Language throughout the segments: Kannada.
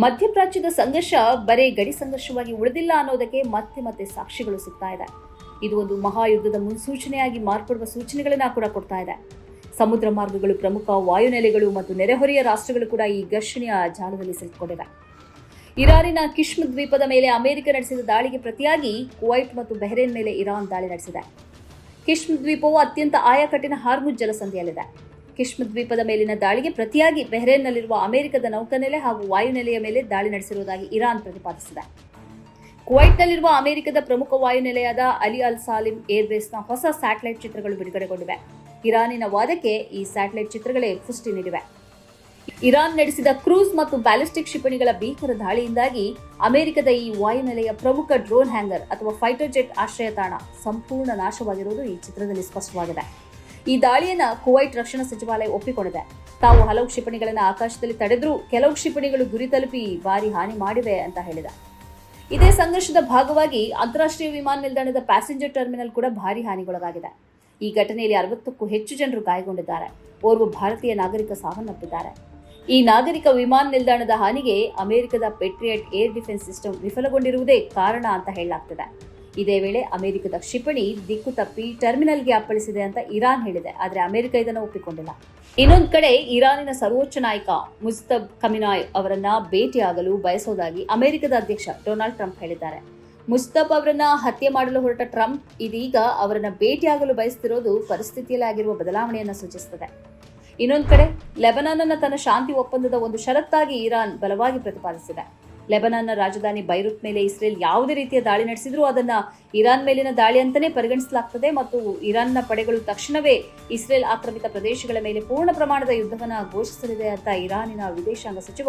ಮಧ್ಯಪ್ರಾಚ್ಯದ ಸಂಘರ್ಷ ಬರೇ ಗಡಿ ಸಂಘರ್ಷವಾಗಿ ಉಳಿದಿಲ್ಲ ಅನ್ನೋದಕ್ಕೆ ಮತ್ತೆ ಸಾಕ್ಷಿಗಳು ಸಿಗ್ತಾ ಇದೆ. ಇದು ಒಂದು ಮಹಾಯುದ್ಧದ ಮುನ್ಸೂಚನೆಯಾಗಿ ಮಾರ್ಪಡುವ ಸೂಚನೆಗಳನ್ನ ಕೂಡ ಕೊಡ್ತಾ ಇದೆ. ಸಮುದ್ರ ಮಾರ್ಗಗಳು, ಪ್ರಮುಖ ವಾಯುನೆಲೆಗಳು ಮತ್ತು ನೆರೆಹೊರೆಯ ರಾಷ್ಟ್ರಗಳು ಕೂಡ ಈ ಘರ್ಷಣೆಯ ಜಾಲದಲ್ಲಿ ಸಿಲುಕೊಂಡಿವೆ. ಇರಾನಿನ ಕಿಶ್ಮ್ ದ್ವೀಪದ ಮೇಲೆ ಅಮೆರಿಕ ನಡೆಸಿದ ದಾಳಿಗೆ ಪ್ರತಿಯಾಗಿ ಕುವೈಟ್ ಮತ್ತು ಬಹ್ರೇನ್ ಮೇಲೆ ಇರಾನ್ ದಾಳಿ ನಡೆಸಿದೆ. ಕಿಶ್ಮ್ ದ್ವೀಪವು ಅತ್ಯಂತ ಆಯಕಟ್ಟಿನ ಹಾರ್ಮುಜ್ ಜಲಸಂಧಿಯಲ್ಲಿದೆ. ಕಿಶ್ಮ್ ದ್ವೀಪದ ಮೇಲಿನ ದಾಳಿಗೆ ಪ್ರತಿಯಾಗಿ ಬಹ್ರೇನ್ನಲ್ಲಿರುವ ಅಮೆರಿಕದ ನೌಕಾನೆಲೆ ಹಾಗೂ ವಾಯುನೆಲೆಯ ಮೇಲೆ ದಾಳಿ ನಡೆಸಿರುವುದಾಗಿ ಇರಾನ್ ಪ್ರತಿಪಾದಿಸಿದೆ. ಕುವೈಟ್ನಲ್ಲಿರುವ ಅಮೆರಿಕದ ಪ್ರಮುಖ ವಾಯುನೆಲೆಯಾದ ಅಲಿ ಅಲ್ ಸಾಲಿಮ್ ಏರ್ಬೇಸ್ನ ಹೊಸ ಸ್ಯಾಟಲೈಟ್ ಚಿತ್ರಗಳು ಬಿಡುಗಡೆಗೊಂಡಿವೆ. ಇರಾನಿನ ವಾದಕ್ಕೆ ಈ ಸ್ಯಾಟಲೈಟ್ ಚಿತ್ರಗಳೇ ಪುಷ್ಟಿ ನೀಡಿವೆ. ಇರಾನ್ ನಡೆಸಿದ ಕ್ರೂಸ್ ಮತ್ತು ಬ್ಯಾಲಿಸ್ಟಿಕ್ ಕ್ಷಿಪಣಿಗಳ ಭೀಕರ ದಾಳಿಯಿಂದಾಗಿ ಅಮೆರಿಕದ ಈ ವಾಯುನೆಲೆಯ ಪ್ರಮುಖ ಡ್ರೋನ್ ಹ್ಯಾಂಗರ್ ಅಥವಾ ಫೈಟರ್ ಜೆಟ್ ಆಶ್ರಯ ತಾಣ ಸಂಪೂರ್ಣ ನಾಶವಾಗಿರುವುದು ಈ ಚಿತ್ರದಲ್ಲಿ ಸ್ಪಷ್ಟವಾಗಿದೆ. ಈ ದಾಳಿಯನ್ನು ಕುವೈಟ್ ರಕ್ಷಣಾ ಸಚಿವಾಲಯ ಒಪ್ಪಿಕೊಂಡಿದೆ. ತಾವು ಹಲವು ಕ್ಷಿಪಣಿಗಳನ್ನು ಆಕಾಶದಲ್ಲಿ ತಡೆದರೂ ಕೆಲವು ಕ್ಷಿಪಣಿಗಳು ಗುರಿ ತಲುಪಿ ಭಾರಿ ಹಾನಿ ಮಾಡಿವೆ ಅಂತ ಹೇಳಿದೆ. ಇದೇ ಸಂಘರ್ಷದ ಭಾಗವಾಗಿ ಅಂತಾರಾಷ್ಟ್ರೀಯ ವಿಮಾನ ನಿಲ್ದಾಣದ ಪ್ಯಾಸೆಂಜರ್ ಟರ್ಮಿನಲ್ ಕೂಡ ಭಾರಿ ಹಾನಿಗೊಳಗಾಗಿದೆ. ಈ ಘಟನೆಯಲ್ಲಿ 60ಕ್ಕೂ ಹೆಚ್ಚು ಜನರು ಗಾಯಗೊಂಡಿದ್ದಾರೆ. ಓರ್ವ ಭಾರತೀಯ ನಾಗರಿಕ ಸಾವನ್ನಪ್ಪಿದ್ದಾರೆ. ಈ ನಾಗರಿಕ ವಿಮಾನ ನಿಲ್ದಾಣದ ಹಾನಿಗೆ ಅಮೆರಿಕದ ಪೇಟ್ರಿಯಟ್ ಏರ್ ಡಿಫೆನ್ಸ್ ಸಿಸ್ಟಮ್ ವಿಫಲಗೊಂಡಿರುವುದೇ ಕಾರಣ ಅಂತ ಹೇಳಲಾಗ್ತಿದೆ. ಇದೇ ವೇಳೆ ಅಮೆರಿಕದ ಕ್ಷಿಪಣಿ ದಿಕ್ಕು ತಪ್ಪಿ ಟರ್ಮಿನಲ್ಗೆ ಅಪ್ಪಳಿಸಿದೆ ಅಂತ ಇರಾನ್ ಹೇಳಿದೆ. ಆದರೆ ಅಮೆರಿಕ ಇದನ್ನು ಒಪ್ಪಿಕೊಂಡಿಲ್ಲ. ಇನ್ನೊಂದು ಕಡೆ ಇರಾನಿನ ಸರ್ವೋಚ್ಚ ನಾಯಕ ಮುಜ್ತಬಾ ಖಮೆನಾಯ್ ಅವರನ್ನ ಭೇಟಿಯಾಗಲು ಬಯಸೋದಾಗಿ ಅಮೆರಿಕದ ಅಧ್ಯಕ್ಷ ಡೊನಾಲ್ಡ್ ಟ್ರಂಪ್ ಹೇಳಿದ್ದಾರೆ. ಮುಜ್ತಬಾ ಅವರನ್ನ ಹತ್ಯೆ ಮಾಡಲು ಹೊರಟ ಟ್ರಂಪ್ ಇದೀಗ ಅವರನ್ನ ಭೇಟಿಯಾಗಲು ಬಯಸುತ್ತಿರೋದು ಪರಿಸ್ಥಿತಿಯಲ್ಲಿ ಆಗಿರುವ ಬದಲಾವಣೆಯನ್ನು ಸೂಚಿಸುತ್ತದೆ. ಇನ್ನೊಂದು ಕಡೆ ಲೆಬನಾನ್ನ ತನ್ನ ಶಾಂತಿ ಒಪ್ಪಂದದ ಒಂದು ಷರತ್ತಾಗಿ ಇರಾನ್ ಬಲವಾಗಿ ಪ್ರತಿಪಾದಿಸಿದೆ. ಲೆಬನಾನ್ನ ರಾಜಧಾನಿ ಬೈರುತ್ ಮೇಲೆ ಇಸ್ರೇಲ್ ಯಾವುದೇ ರೀತಿಯ ದಾಳಿ ನಡೆಸಿದ್ರೂ ಅದನ್ನ ಇರಾನ್ ಮೇಲಿನ ದಾಳಿ ಅಂತಾನೆ ಪರಿಗಣಿಸಲಾಗುತ್ತದೆ ಮತ್ತು ಇರಾನ್ನ ಪಡೆಗಳು ತಕ್ಷಣವೇ ಇಸ್ರೇಲ್ ಆಕ್ರಮಿತ ಪ್ರದೇಶಗಳ ಮೇಲೆ ಪೂರ್ಣ ಪ್ರಮಾಣದ ಯುದ್ಧವನ್ನು ಘೋಷಿಸಲಿದೆ ಅಂತ ಇರಾನಿನ ವಿದೇಶಾಂಗ ಸಚಿವ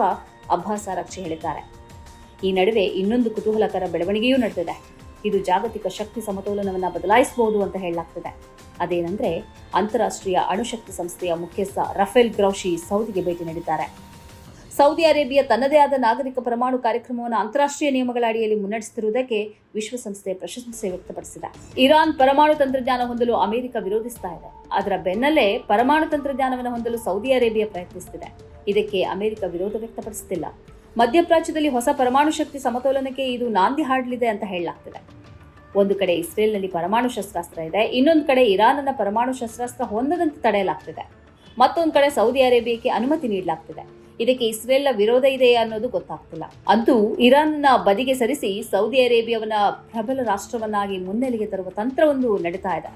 ಅಬ್ಬಾಸ್ ಅರಾಗ್ಚಿ ಹೇಳಿದ್ದಾರೆ. ಈ ನಡುವೆ ಇನ್ನೊಂದು ಕುತೂಹಲಕರ ಬೆಳವಣಿಗೆಯೂ ನಡೆದಿದೆ. ಇದು ಜಾಗತಿಕ ಶಕ್ತಿ ಸಮತೋಲನವನ್ನು ಬದಲಾಯಿಸಬಹುದು ಅಂತ ಹೇಳಲಾಗ್ತಿದೆ. ಅದೇನೆಂದ್ರೆ ಅಂತಾರಾಷ್ಟ್ರೀಯ ಅಣುಶಕ್ತಿ ಸಂಸ್ಥೆಯ ಮುಖ್ಯಸ್ಥ ರಫೇಲ್ ಗ್ರೌಶಿ ಸೌದಿಗೆ ಭೇಟಿ ನೀಡಿದ್ದಾರೆ. ಸೌದಿ ಅರೇಬಿಯಾ ತನ್ನದೇ ಆದ ನಾಗರಿಕ ಪರಮಾಣು ಕಾರ್ಯಕ್ರಮವನ್ನು ಅಂತಾರಾಷ್ಟ್ರೀಯ ನಿಯಮಗಳ ಅಡಿಯಲ್ಲಿ ಮುನ್ನಡೆಸುತ್ತಿರುವುದಕ್ಕೆ ವಿಶ್ವಸಂಸ್ಥೆ ಪ್ರಶಂಸೆ ವ್ಯಕ್ತಪಡಿಸಿದೆ. ಇರಾನ್ ಪರಮಾಣು ತಂತ್ರಜ್ಞಾನ ಹೊಂದಲು ಅಮೆರಿಕ ವಿರೋಧಿಸ್ತಾ ಇದೆ. ಅದರ ಬೆನ್ನಲ್ಲೇ ಪರಮಾಣು ತಂತ್ರಜ್ಞಾನವನ್ನು ಹೊಂದಲು ಸೌದಿ ಅರೇಬಿಯಾ ಪ್ರಯತ್ನಿಸುತ್ತಿದೆ. ಇದಕ್ಕೆ ಅಮೆರಿಕ ವಿರೋಧ ವ್ಯಕ್ತಪಡಿಸುತ್ತಿಲ್ಲ. ಮಧ್ಯಪ್ರಾಚ್ಯದಲ್ಲಿ ಹೊಸ ಪರಮಾಣು ಶಕ್ತಿ ಸಮತೋಲನಕ್ಕೆ ಇದು ನಾಂದಿ ಹಾಡಲಿದೆ ಅಂತ ಹೇಳಲಾಗ್ತಿದೆ. ಒಂದು ಕಡೆ ಇಸ್ರೇಲ್ನಲ್ಲಿ ಪರಮಾಣು ಶಸ್ತ್ರಾಸ್ತ್ರ ಇದೆ, ಇನ್ನೊಂದು ಕಡೆ ಇರಾನ್ನ ಪರಮಾಣು ಶಸ್ತ್ರಾಸ್ತ್ರ ಹೊಂದದಂತೆ ತಡೆಯಲಾಗ್ತಿದೆ. ಮತ್ತೊಂದು ಕಡೆ ಸೌದಿ ಅರೇಬಿಯಾಕ್ಕೆ ಅನುಮತಿ ನೀಡಲಾಗ್ತಿದೆ. ಇದಕ್ಕೆ ಇಸ್ರೇಲ್ನ ವಿರೋಧ ಇದೆಯೇ ಅನ್ನೋದು ಗೊತ್ತಾಗ್ತಿಲ್ಲ. ಅಂತೂ ಇರಾನ್ನ ಬದಿಗೆ ಸರಿಸಿ ಸೌದಿ ಅರೇಬಿಯಾವನ್ನ ಪ್ರಬಲ ರಾಷ್ಟ್ರವನ್ನಾಗಿ ಮುನ್ನೆಲೆಗೆ ತರುವ ತಂತ್ರವೊಂದು ನಡೀತಾ ಇದೆ.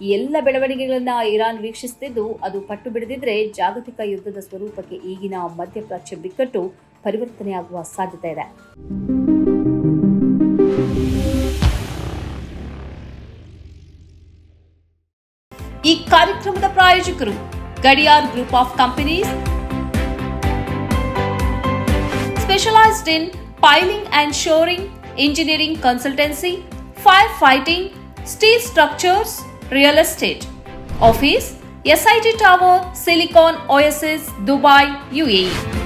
ಈ ಎಲ್ಲ ಬೆಳವಣಿಗೆಗಳನ್ನ ಇರಾನ್ ವೀಕ್ಷಿಸುತ್ತಿದ್ದು ಅದು ಪಟ್ಟು ಬಿಡದಿದ್ರೆ ಜಾಗತಿಕ ಯುದ್ಧದ ಸ್ವರೂಪಕ್ಕೆ ಈಗಿನ ಮಧ್ಯಪ್ರಾಚ್ಯ ಬಿಕ್ಕಟ್ಟು ಪರಿವರ್ತನೆಯಾಗುವ ಸಾಧ್ಯತೆ ಇದೆ. ಈ ಕಾರ್ಯಕ್ರಮದ ಪ್ರಾಯೋಜಕರು Gadiyar group of companies, specialized in piling and shoring, engineering consultancy, firefighting, steel structures, real estate. Office, SIT Tower, Silicon Oasis, Dubai, UAE.